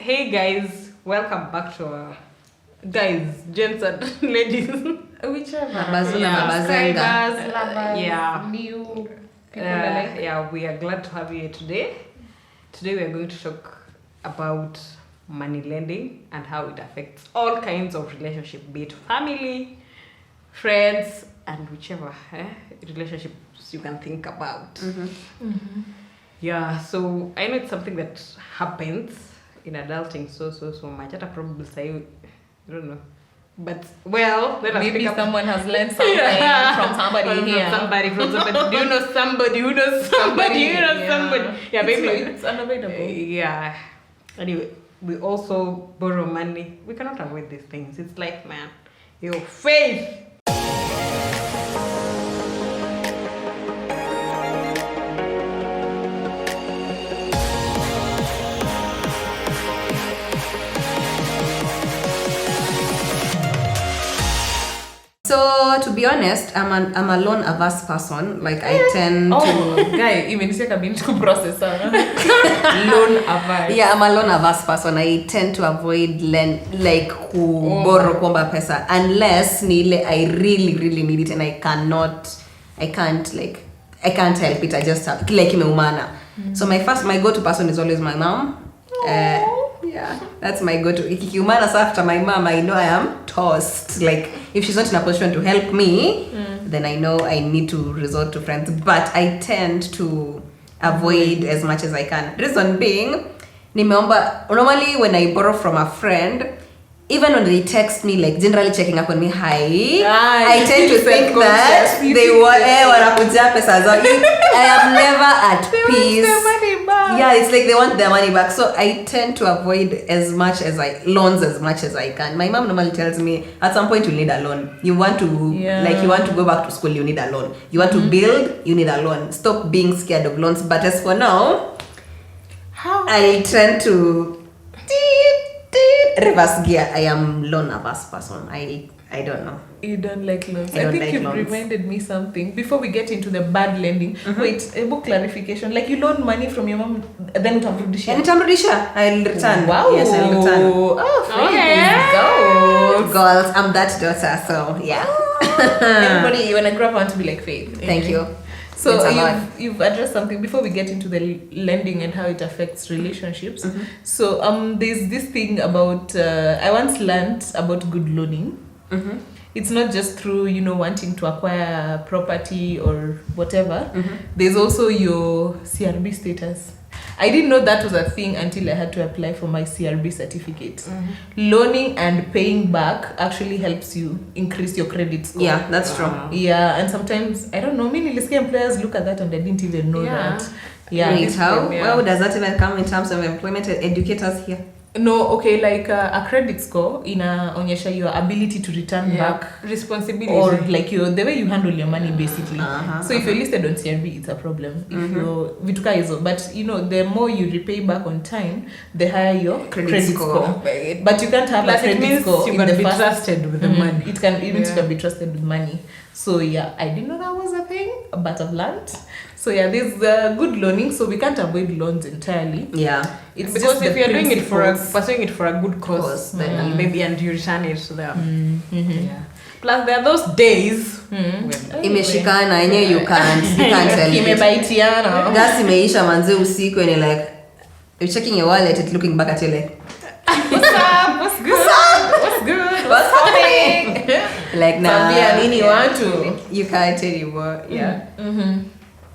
Hey guys, welcome back to our guys, gents and ladies. Whichever. Mabazuna, Yeah. mabazanga. Subscribers, lovers, yeah. new people alike. Yeah, we are glad to have you here today. Today we are going to talk about money lending and how it affects all kinds of relationship, be it family, friends, and whichever relationships you can think about. Yeah, so I know it's something that happens in adulting so much. At a probably say, I don't know. But well, let us Maybe pick up. someone has learned something from somebody here. From somebody. Do you know somebody who knows somebody? You know yeah. somebody. Yeah, maybe It's unavoidable. yeah. Anyway, we also borrow money. We cannot avoid these things. It's like, man, your faith. So to be honest, I'm a loan averse person. Like I tend to Guy, even take a minute to process. Loan averse. yeah, I'm a loan averse person. I tend to avoid borrow kuomba pesa unless I really need it and I can't help it. I just have like imeumana. So my go-to person is always my mom. Yeah, that's my go-to. Ikiumana after my mom, I know I am toast. Like if she's not in a position to help me, then I know I need to resort to friends. But I tend to avoid as much as I can. Reason being, normally when I borrow from a friend, even when they text me, like generally checking up on me, hi, I tend to think that they wanakuja pesa zao. I am never at peace. Yeah, it's like they want their money back. So I tend to avoid loans as much as I can. My mom normally tells me at some point you need a loan. You want to go back to school, you need a loan. You want to build, you need a loan. Stop being scared of loans. But as for now, I tend to reverse gear. I am loan averse person. I don't know. You don't like loans. I don't think like you've loans. reminded me something. Before we get into the bad lending, wait, a book clarification. Like you loan money from your mom, then utamrudishia. And Tamrudisha, I'll return. Wow. Yes, I'll return. Oh, Girls, I'm that daughter, so yeah. Everybody, when I grow up, I want to be like Faith. Thank you. So It's a lot. you've addressed something before we get into the lending and how it affects relationships. So there's this thing about I once learned about good loaning. It's not just through wanting to acquire property or whatever. There's also your CRB status. I didn't know that was a thing until I had to apply for my CRB certificate. Loaning and paying back actually helps you increase your credit score. Yeah, that's true. Yeah, and sometimes I don't know, many employers look at that and I didn't even know that. Yeah, Wait, this how? problem, yeah. How does that even come in terms of employment? Educate us here. No, okay, like a credit score inaonyesha your ability to return back Responsibility. or like the way you handle your money basically. So if you're listed on CRB, it's a problem. If you're vituka hizo, but the more you repay back on time, the higher your credit score. But you can't have Plus a credit score you in can the be first. trusted with the money. It can even you can be trusted with money. So yeah, I didn't know that was a thing, but I've learned. So yeah, there's good loaning, so we can't avoid loans entirely. Yeah. It's Because just if the you're doing it principles. pursuing it for a good cause, then maybe and you return it to them. Yeah. Plus there are those days when Imeshikana, yenyewe you can't help it. Kimebaitiana. Gas imeisha manze usiku and you're like, you're checking your wallet, it's looking back at you like, What's up? What's good? What's good? What's happening? like nah. Tambia nini watu? You can't anymore. Yeah.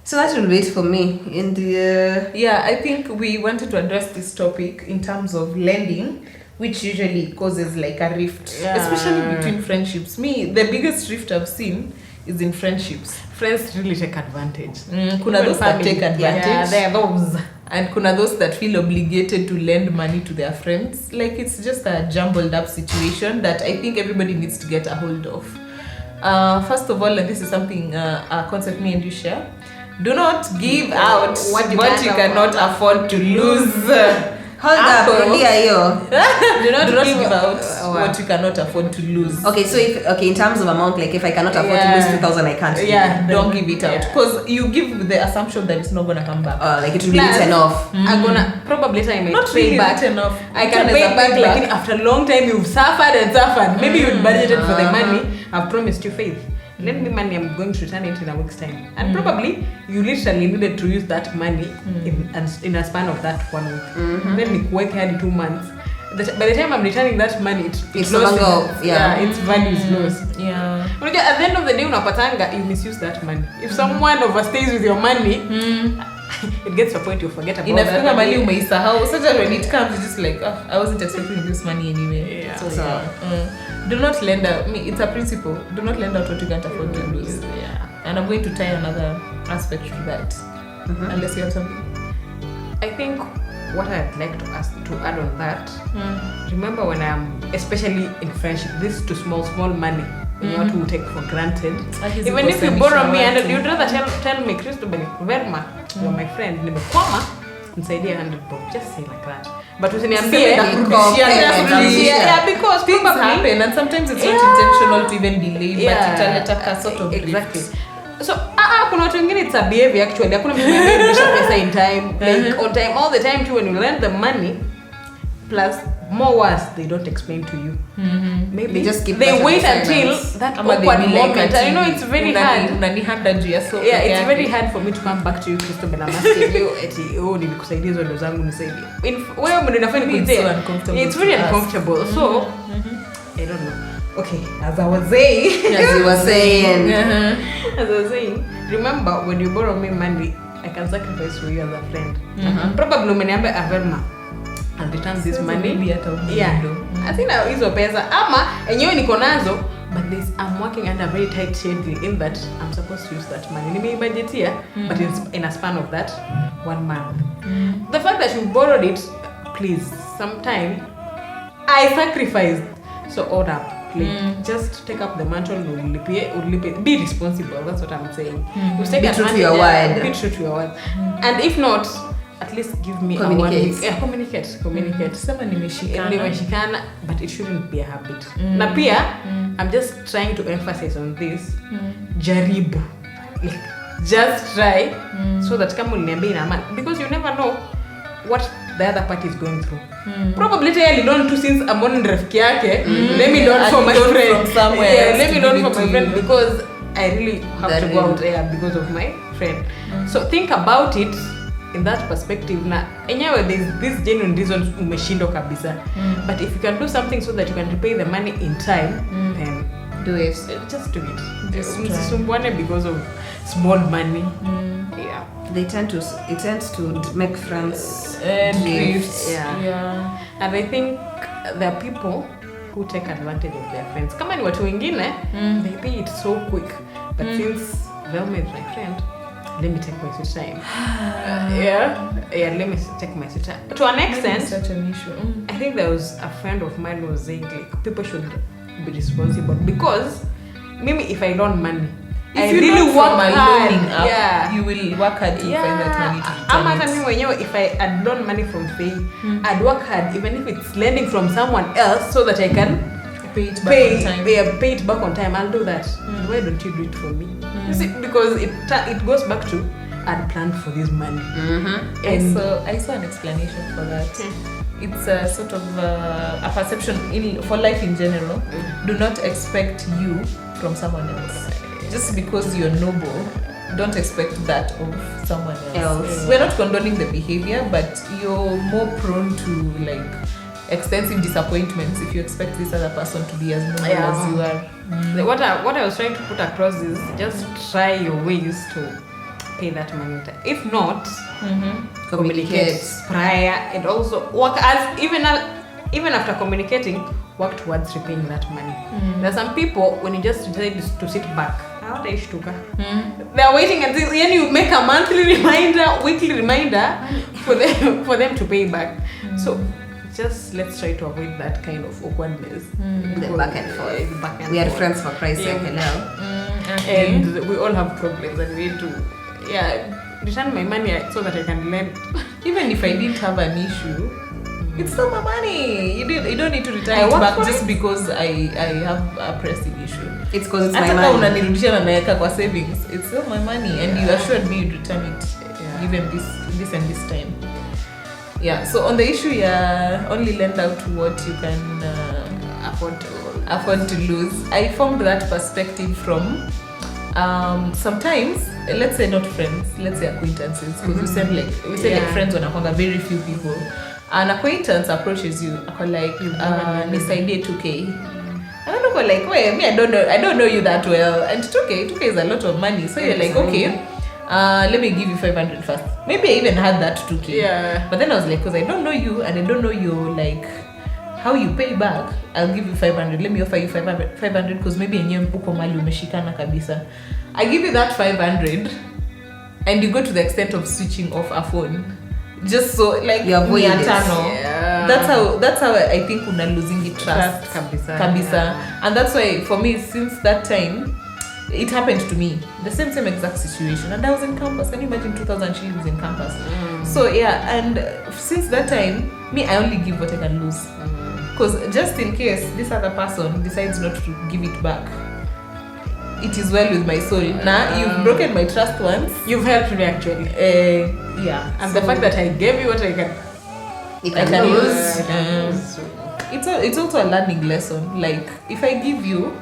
So that will wait for me in the Yeah, I think we wanted to address this topic in terms of lending, which usually causes like a rift, especially between friendships. Me, the biggest rift I've seen is in friendships. friends really take advantage. Kuna Even those that family. take advantage. Yeah, there are those. And kuna those that feel obligated to lend money to their friends. Like it's just a jumbled up situation that I think everybody needs to get a hold of. First of all, and this is something a concept me and you share, do not give out what you cannot afford to lose. Hold up, Apple. rudia hiyo. Do not Do not give give out what what you cannot afford to lose. Okay, so in terms of amount, like if I cannot afford to lose 2,000, I can't. Yeah, don't give it out Yeah. because you give with the assumption that it's not gonna come back. Like it will be Plus, written off. I'm gonna probably say I may Not pay really back. written off. I can Written pay as a back, payback. like after a long time you've suffered and suffered. Maybe you'd budgeted for the money. I've promised you faith. Lend me money, I'm going to return it in a week's time. And probably you literally needed to use that money in a span of that 1 week. Then you work hard 2 months. By the time I'm returning that money, It's no longer, its value is lost. Yeah. Unajua, at the end of the day unapatanga you misuse that money. If someone overstays with your money, it gets to a point you forget about Inafika that mali money. umeisahau. So that when it comes, it's just like, oh, I wasn't expecting this money anyway. Yeah. So, Do not lend out. It's a principle. Do not lend out what you can't afford to lose. Yeah. And I'm going to tie another aspect to that. Unless you have something. I think what I'd like to add on that, remember when especially in friendship, this to small money, you know, to take for granted. Even if you borrow me and you'd rather tell me, Christopher, Verma, you're my friend, nimekwama, nisaidie 100 bob. Just say like that. But usiniambie, yeah, because things probably happen and sometimes it's not intentional to even delay, but italeta ka sort of exactly. So kuna watu wengine it's a behavior actually. Hakuna mtu anayerudisha pesa in time, like on time, all the time too. When you lend the money, plus more worse, they don't explain to you. Maybe They just keep they that wait as until silence. that Ama they awkward be like moment. ati, I know it's very hard. unanihanda juu ya soko Yeah, it's yake. very hard for me to come back to you, Christopher, and ask you, nilikusaidia hizo ndo zangu nisaidie. Wewe mwenye nafanya It's kuitea. so uncomfortable It's very to us. uncomfortable. So, I don't know. Okay, as I was saying, As you were saying. as I was saying, remember when you borrow me money, I can sacrifice for you as a friend. Probably umeniambia Averma, I'll return this money. maybe hata Yeah. ukindo. I think hizo pesa ama enyewe niko nazo, but I'm working under a very tight schedule in that I'm supposed to use that money. Nimeibajetia, but in a span of that 1 month. The fact that you borrowed it, please, sometime I sacrificed. So own up. Like, just take up the mantle, be responsible. That's what I'm saying. You take Be true to advantage, your word. Be true to your word. And if not, at least give me Communicate. a 1 week. Yeah, communicate. Sema nimeshikana. Nimeshikana, but it shouldn't be a habit. Na pia, I'm just trying to emphasize on this. Jaribu. Like, just try so that kama uliniambia ina maana, because you never know what the other party is going through. Probably tell don't do since I'm on rafiki yake. Let me learn from my learn friend. from somewhere else Let me to learn give from it my to friend you. because I really have to go out there because of my friend. So think about it in that perspective. Na enyewe there's this genuine reasons umeshindwa kabisa. But if you can do something so that you can repay the money in time, then Do it. just do it. Just try. Msisumbuane because of small money. Yeah. It tends to make friends Drifts. Yeah. And I think there are people who take advantage of their friends. Kama ni watu wengine, they pay it so quick. But since Velma is my friend, let me take my sweet time. Let me take my sweet time. To an extent, Such an issue. I think there was a friend of mine who was saying like people should be responsible because maybe if I loan money, If I you really learn work from a hard. loaning up, Yeah. you will work hard to find that money to Ama hata return mimi it. mwenyewe if I had loaned money from Faye, I'd work hard even if it's lending from someone else so that I can Pay it back on time. pay it back on time. I'll do that. Why don't you do it for me? You see, because it goes back to I'd planned for this money. And I saw an explanation for that. It's a sort of a perception for life in general. Do not expect you from someone else. Just because you're noble, don't expect that of someone else. We're not condoning the behavior, but you're more prone to like extensive disappointments if you expect this other person to be as noble as you are. What I was trying to put across is just try your ways to pay that money. If not, communicate prior and also work even after communicating, work towards repaying that money. There are some people when you just decide to sit back, they are waiting until you make a monthly reminder, weekly reminder for them to pay back. So just let's try to avoid that kind of awkwardness. The back and forth. Back and We are forth. friends for Christ's sake. Hello. And we all have problems and we need to return my money so that I can lend. Even if I didn't have an issue, it's still my money. You don't need to return it back just because I have a pressing issue. It's because it's my Hata money. unanirudisha na naweka kwa savings, it's still my money, and you assured me you'd return it given this and this time. Yeah, so on the issue, only lend out what you can afford to lose. I formed that perspective from sometimes, let's say not friends, let's say acquaintances, because we say like friends wanakwanga very few people. An acquaintance approaches you, like nisaidie 2K. And then I'm like, wait, me, I don't know you that well, and 2K is a lot of money. So you're like, okay, let me give you 500 first. Maybe I even had that 2K. Yeah. But then I was like, because I don't know you and I don't know your like how you pay back, I'll give you 500. Let me offer you 500 because maybe yenyewe uko mali umeshikana kabisa. I give you that 500 and you go to the extent of switching off a phone. Just so like you avoid it. Yeah. That's how I think una losing it trust kabisa. Yeah. And that's why for me, since that time, it happened to me, the same exact situation, and I was in campus. Can you imagine 2,000 shillings in campus? So yeah, and since that time, me, I only give what I can lose, because just in case this other person decides not to give it back, it is well with my soul. Now you've broken my trust once. You've helped me actually. Yeah, and the fact that I gave you what I can lose. It's also a learning lesson. Like if I give you,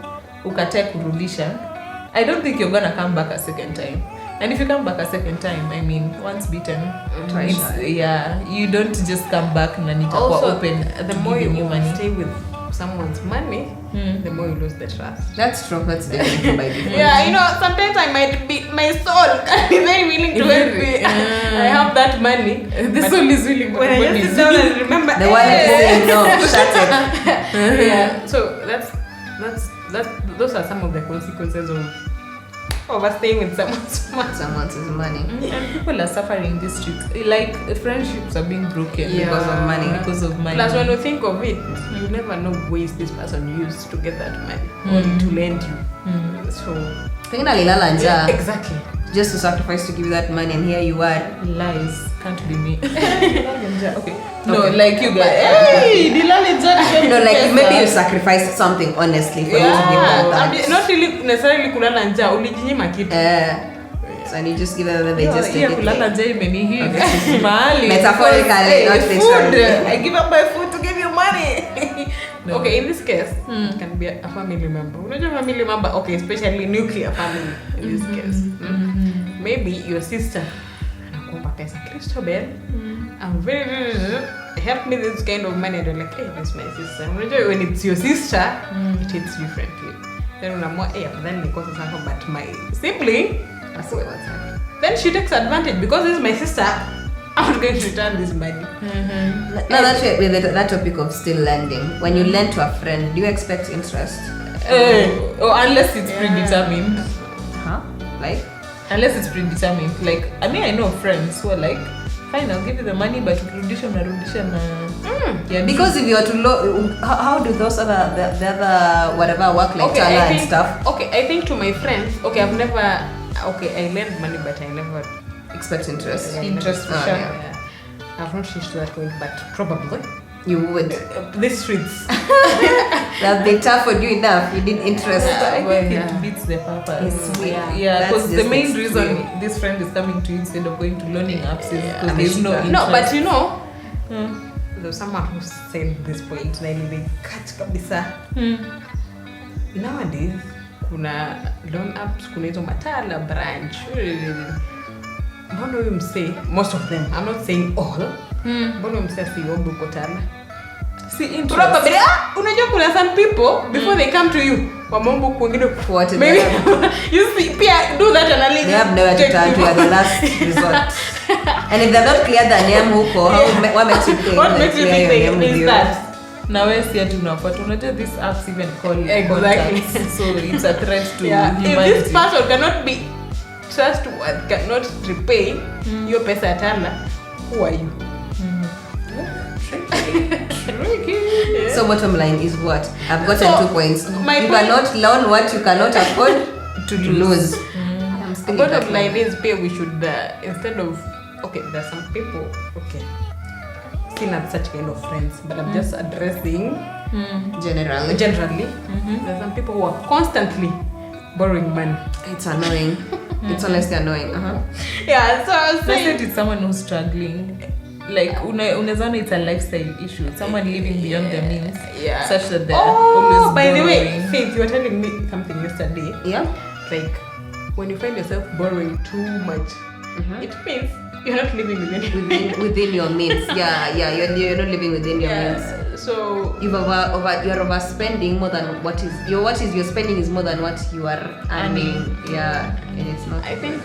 ukatae kurudisha, I don't think you're gonna come back a second time. And if you come back a second time, I mean, once bitten, twice shy. Yeah, you don't just come back na nitakuwa open. The more you stay with someone's money, the more you lose the trust. That's true. That's different by default. Yeah, you know, sometimes I might be, my soul can be very willing to help me. I have that money. The soul is willing. When I just sit down and remember, the one that saying no, shut it. Yeah. So those are some of the consequences of staying with someone's money. And people are suffering this street. Like friendships are being broken because of money. Plus, when you think of it, you never know ways this person used to get that money or to lend you. So exactly. Just to sacrifice to give you that money, and here you are. Lies. Can't be me. Okay. No, like you guys. Hey, no, like maybe you sacrificed something honestly for you to give that. Not really necessarily kulala njaa, ulijinyima kitu. So and you just give them, they just take it. Kulala njaa imenihivi. Metaphorically, not literally. I give up my food to give you money. No. Okay, in this case, it can be a family member. Unajua family member, okay, especially nuclear family in this case. Maybe your sister anakuomba pesa, Christobel, I'm very help me this kind of money. They're like, hey, that's my sister. Unajua when it's your sister, it hits differently. Then unamua, hey, then nikosa sana, but my sibling, then she takes advantage because this is my sister. I'm not going to return this money. Now that's that topic of still lending. When you lend to a friend, do you expect interest? Unless it's predetermined. Huh? Like? Unless it's predetermined. Like, I mean, I know friends who are like, fine, I'll give you the money, but rudisha na. Yeah, because if you are to how do those other the other whatever work like Tala and stuff? Okay, I think to my friends, I lend money, but I never expect interest. Interest for sure. Yeah. I've not reached that point, but probably you would. These streets. That'd be tough for you enough. You need interest. I think it beats the purpose. Yeah, because the main reason this friend is coming to you instead of going to learning apps is because there's no interest. No, but you know, there was someone who said this point, like they catch kabisa. Nowadays, kuna loan apps, kuna hizo Matala branch. Mbona huyu msee, most of them, I'm not saying all, mbona huyu msee asiombe uko Tala? See, interest. Probably, unajua kuna some people, before they come to you, wameomba kwingine kufuata. Maybe, you see, pia do that analysis. They have nowhere to turn to, at the last resort. And if they're not clear the name huko, what makes you think? What makes you think is that? Now we're here to know, but unajua these apps even call it exactly. So it's a threat to humanity. If this person cannot be trustworthy, cannot repay your pesa Tala, who are you? Tricky. Yeah. So bottom line is what? I've gotten 2 points. You cannot loan what you cannot afford to lose. Bottom line is we should, instead of, there's some people, seen as such kind of friends, but I'm just addressing Generally. There's some people who are constantly borrowing money. It's annoying. It's honestly annoying. Yeah, so I was saying Let's say it's someone who's struggling. Like, unaweza it's a lifestyle issue. Someone living beyond their means, such that they're always by the way, borrowing. Faith, you were telling me something yesterday. Yeah. Like, when you find yourself borrowing too much, it means you're not living within your means. You're not living within your means. So You're overspending more than what you're spending is more than what you are earning. Yeah, and it's not. I think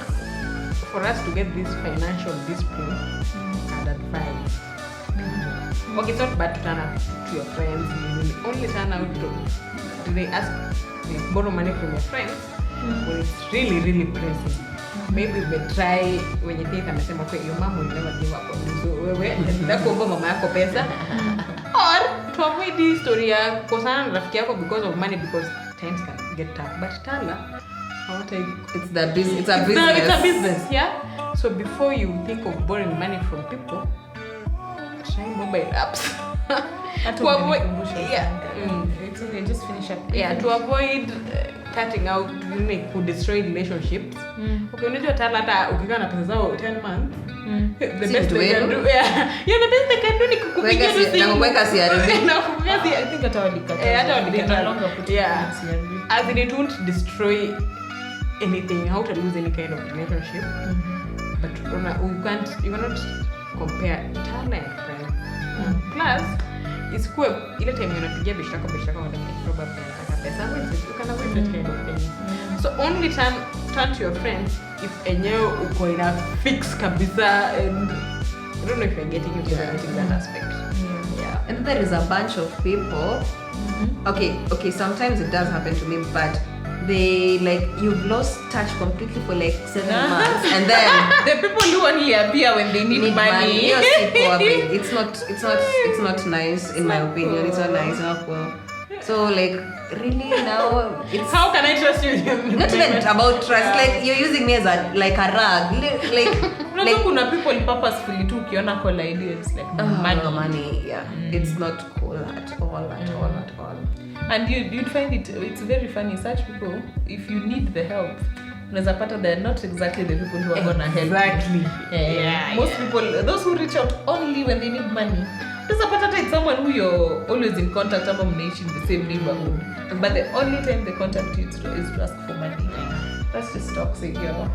for us to get this financial discipline, I'd advise. Okay, it's not bad to turn up to your friends. You only turn out to they ask borrow money from your friends when it's really, really pressing. Maybe we try when you think amesema okay, your mom will never give up on you. So wewe ndio kuomba mama yako pesa. Or to avoid this story ya kukosana na rafiki yako because of money, because times can get tough. But Tala, It's a business. it's a business, yeah. So before you think of borrowing money from people, try mobile apps. To avoid, It's okay, just finish up. to avoid cutting out, could destroy relationships. Okay, unajua Tala hata ukikaa na pesa zao 10 months, the best they can do, the best they can do ni kukupigia tu simu. Na kuweka CRB. Na kukupigia I think hata walikata. hata walikata. No longer put CRB. As in, it won't destroy anything, how to lose any kind of relationship. But you cannot compare Tala and friends. Plus, it's cool. Ile time unapigia bishako wanapigia probably anataka pesa. You can avoid that kind of thing. So only turn to your friends if enyewe uko in a fix kabisa, and I don't know if you're getting it, that aspect. Yeah. And there is a bunch of people. Okay, sometimes it does happen to me, but they you've lost touch completely for 7 months, and then The people who only appear when they need money. Yes, people it's not nice in my opinion. It's not nice, not cool. So really now it's How can I trust you? not even about trust. You're using me as a rag. Unajua kuna people purposefully tu ukiona call ID, it's like money. Yeah, it's not cool at all. And you'd find it's very funny, such people, if you need the help, unaweza pata they're not exactly the people who are gonna help you. Exactly. Most people, those who reach out only when they need money, unaweza pata it's someone who you're always in contact, ama mnaishi in the same neighborhood, but the only time they contact you is to ask for money. That's just toxic, yo.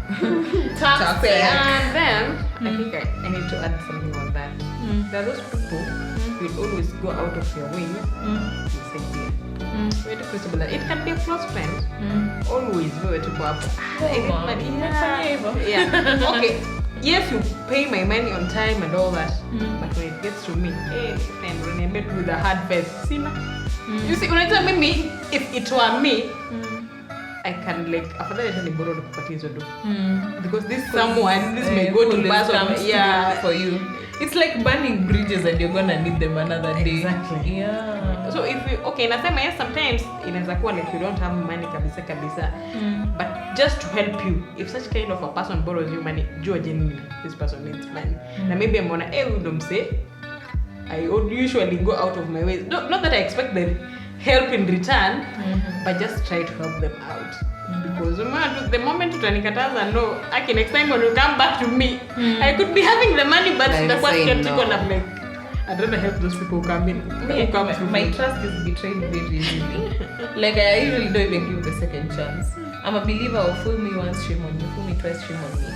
Toxic. And then I think I need to add something on that. There are those people who will always go out of your way to say dear. Very possible. It can be a close friend. Always go to go up. Okay. Yes, you pay my money on time and all that. But when it gets to me, hey friend, remember with a hard face. Sina. You see, when I tell me, if it were me, I can after that I tell borrow the kupatia hizo do. Because this may go to person for you. It's like burning bridges and you're gonna need them another day. Exactly. Yeah. So if you nasema yes, sometimes inaweza kuwa you don't have money kabisa. But just to help you, if such kind of a person borrows you money, jua genuinely this person needs money. Na maybe I'm gonna don't say I would usually go out of my way. Not that I expect the help in return, but just try to help them out. Because the moment utanikataza no, next time when you come back to me, I could be having the money, but that's what skeptical. I'm like, I'd rather help those people who come in. My trust is betrayed very easily. I usually don't even give the second chance. I'm a believer of fool me once, shame on you. Fool me twice, shame on me.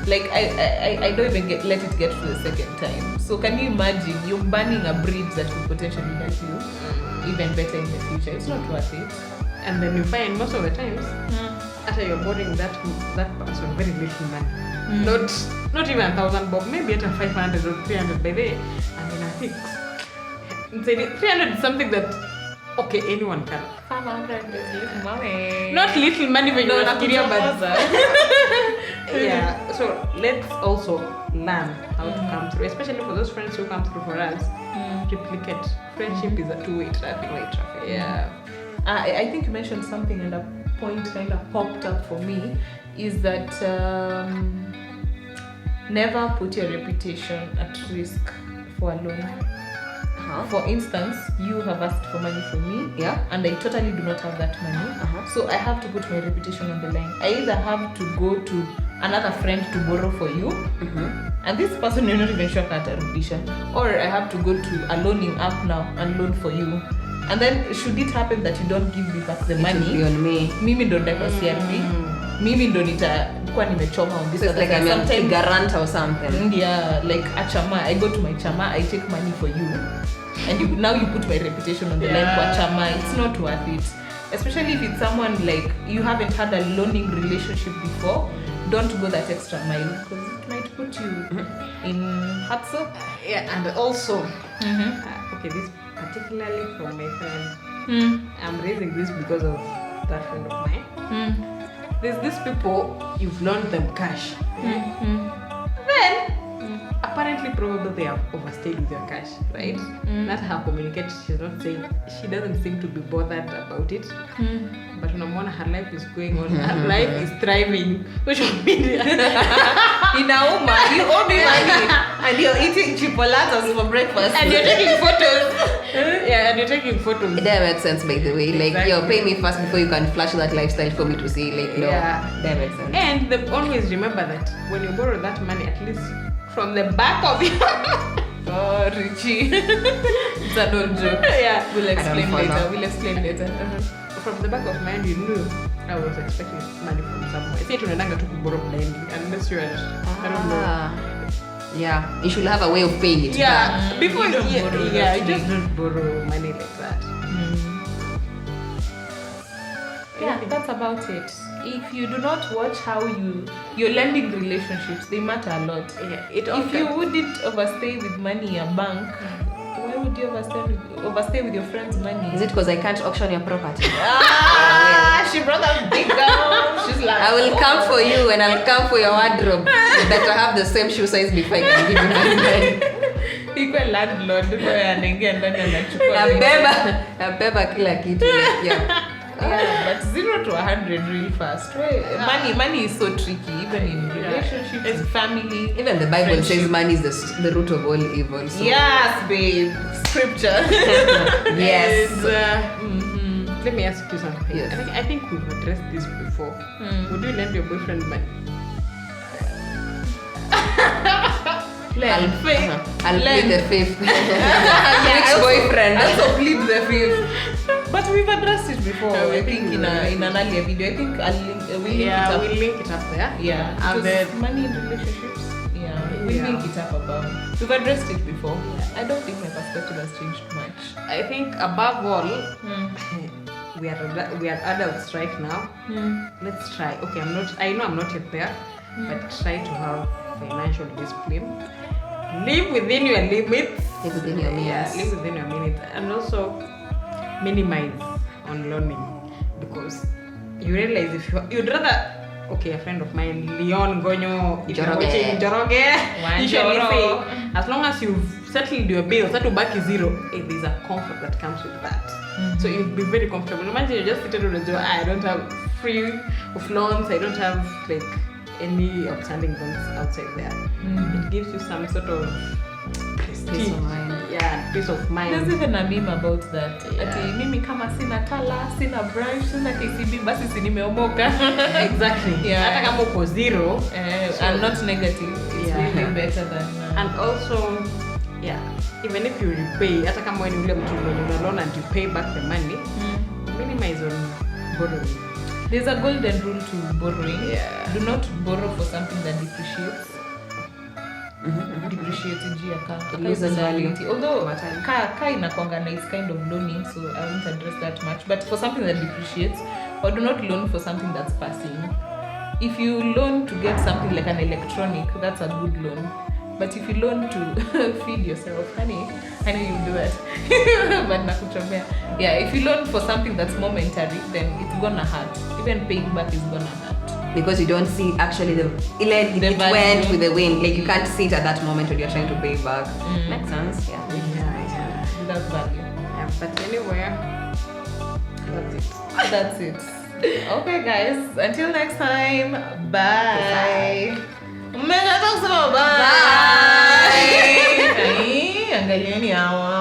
I don't even let it get to the second time. So can you imagine you're burning a bridge that could potentially help you even better in the future? It's not worth it. And then you find most of the times after you're borrowing that person very little money. Not even 1,000 bob, maybe at 500 or 300 by day. And then I think 300 is something that anyone can. 500 is little money. Not little money when you're not but yeah. So let's also learn how to come through, especially for those friends who come through for us. Replicate. Friendship is a two-way traffic. Yeah. I think you mentioned something and a point kind of popped up for me is that never put your reputation at risk for a loan. Uh-huh. For instance, you have asked for money from me, Yeah. and I totally do not have that money. Uh-huh. So I have to put my reputation on the line. I either have to go to another friend to borrow for you, and this person you're not even sure can't rudisha, or I have to go to a loaning app now and loan for you. And then should it happen that you don't give me back the It will money, be on me. mimi ndo ndakwa CRB, mimi ndo nitakuwa nimechoma on this. So it's like I'm a sometimes garant or something. yeah, like a chama, I go to my chama, I take money for you, and now you put my reputation on the line for chama. It's not worth it, especially if it's someone like you haven't had a loaning relationship before. Don't go that extra mile because it might put you in hot soup. Yeah, and also, okay, this particularly from my friend. I'm raising this because of that friend of mine. There's these people, you've loaned them cash. Then, apparently, probably they have overstayed with your cash, right? That's how communicate. She's not saying, she doesn't seem to be bothered about it. But unamwona her life is going on, her life is thriving. Social media. Inauma, you owe me money, and you're eating chipolatas for breakfast, And you're taking photos. Yeah, and you're taking photos. That makes sense, by the way. Like, Exactly. yo, pay me first before you can flash that lifestyle for me to see. Like, no, Yeah. that makes sense. And they always remember that when you borrow that money, at least from the back of your Oh, Richie. It's an old joke. yeah, We'll explain follow. later. We'll explain later. from the back of my mind, you knew I was expecting money from somewhere. See, tunaendanga tu kuborrow blindly unless you are, I don't know. Yeah, you should have a way of paying it back. Yeah, before You don't yeah, borrow yeah, that you just way. don't borrow money like that. Yeah, that's about it. If you do not watch how your lending relationships, they matter a lot. Yeah, it If you wouldn't overstay with money in a bank, why would you overstay with your friend's money? Is it because I can't auction your property? She brought a big gun. She's like, I will come for you and I'll come for your wardrobe. You better have the same shoe size before I can give you money. Equal landlord, anaingia ndani anachukua. Nabeba kila kitu. Yeah. Yeah, but 0 to 100 real fast. Money is so tricky, even in relationships, in family. Even the Bible Friendship. says money is the root of all evil. So. Yes, babe. Scripture. Yes. Let me ask you something. Yes. I think we've addressed this before. Would you lend your boyfriend money? I'll plead the fifth. Yeah, Which boyfriend? I also plead the fifth. But we've addressed it before. Yeah, I think in an earlier video. I think we'll link it up. We'll link it up there. Yeah, And because then money in relationships. Yeah, we Yeah. link it up about. We've addressed it before. I don't think my perspective has changed much. I think above all, we are adults right now. Let's try. Okay, I know I'm not yet there, but try to have financial discipline. Live within your limits. Live within your means. Yeah, live within your minutes, and also minimize on loaning, because you realize if you'd rather. Okay, a friend of mine, Leon Gonyo, if you're Joroge. watching Joroge, usually Wanjoro. say, as long as you've settled your bills, that will back is zero. There's a comfort that comes with that. So you'll be very comfortable. Imagine you just sitting on the job, I don't have free of loans, I don't have like any outstanding loans outside there. It gives you some sort of prestige. Peace of mind. Yeah, peace of mind. There's even a meme about that. Yeah. Ati mimi kama sina tala, sina branch, sina KCB, basi si nimeomoka. Exactly. Yeah. Hata kama uko zero. I'm not negative. It's Yeah. really better than. And also, yeah, even if you repay, hata kama wewe ni ule mtu mwenye una loan and you pay back the money, minimize on borrowing. There's a golden rule to borrowing. Yeah. Do not borrow for something that depreciates. Depreciates juu ya kaa. It loses value. Although Over time. kaa inakuanga na its kind of loaning, so I won't address that much. But for something that depreciates, or do not loan for something that's passing. If you loan to get something like an electronic, that's a good loan. But if you loan to feed yourself, honey, I know you'll do that. But nakuchomea. Yeah, if you loan for something that's momentary, then it's gonna hurt. Even paying back is gonna hurt. Because you don't see actually it value. went with the wind. Like you can't see it at that moment when you're trying to pay back. Makes sense. Yeah. Without value. Yeah, but anyway, that's it. That's it. Okay, guys. Until next time. Bye. Mega talks about bye. angalieni hawa